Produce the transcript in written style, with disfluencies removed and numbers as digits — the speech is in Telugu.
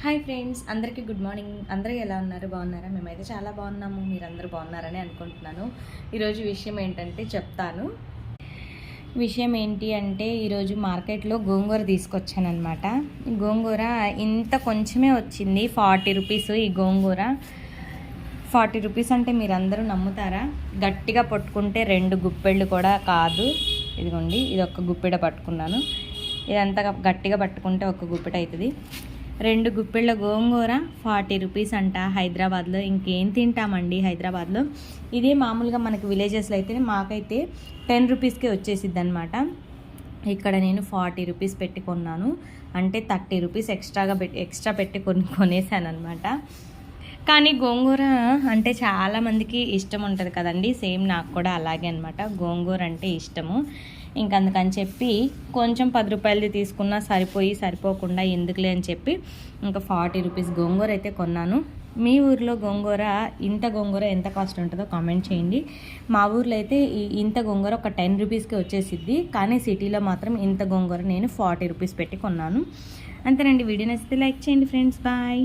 హాయ్ ఫ్రెండ్స్, అందరికీ గుడ్ మార్నింగ్. అందరూ ఎలా ఉన్నారు? బాగున్నారా? మేమైతే చాలా బాగున్నాము. మీరందరూ బాగున్నారని అనుకుంటున్నాను. ఈరోజు విషయం ఏంటంటే చెప్తాను. విషయం ఏంటి అంటే ఈరోజు మార్కెట్లో గోంగూర తీసుకొచ్చానమాట. గోంగూర ఇంత కొంచెమే వచ్చింది, 40 రూపీస్. ఈ గోంగూర 40 రూపీస్ అంటే మీరందరూ నమ్ముతారా? గట్టిగా పట్టుకుంటే 2 గుప్పెళ్ళు కూడా కాదు. ఇదిగోండి, ఇది ఒక గుప్పెడ పట్టుకున్నాను. ఇదంతా గట్టిగా పట్టుకుంటే ఒక గుప్పెట అవుతుంది. 2 గుప్పెళ్ళ గోంగూర 40 రూపీస్ అంట. హైదరాబాద్లో ఇంకేం తింటామండి హైదరాబాద్లో. ఇదే మామూలుగా మనకి విలేజెస్లో అయితే మాకైతే 10 రూపీస్కే వచ్చేసిద్ది అనమాట. ఇక్కడ నేను 40 రూపీస్ పెట్టి కొన్నాను. అంటే 30 రూపీస్ ఎక్స్ట్రా పెట్టి కొనేసాను అనమాట. కానీ గోంగూర అంటే చాలామందికి ఇష్టం ఉంటుంది కదండి. సేమ్ నాకు కూడా అలాగే అనమాట. గోంగూర అంటే ఇష్టము. అందుకని చెప్పి కొంచెం 10 రూపాయలది తీసుకున్నా సరిపోకుండా ఎందుకులే అని చెప్పి ఇంకా 40 రూపీస్ గోంగూర అయితే కొన్నాను. మీ ఊర్లో ఇంత గోంగూర ఎంత కాస్ట్ ఉంటుందో కామెంట్ చేయండి. మా ఊర్లో అయితే ఇంత గోంగూర ఒక 10 రూపీస్కి వచ్చేసిద్ది. కానీ సిటీలో మాత్రం ఇంత గోంగూర నేను 40 రూపీస్ పెట్టి కొన్నాను. అంతేనండి. వీడియో నచ్చితే లైక్ చేయండి ఫ్రెండ్స్. బాయ్.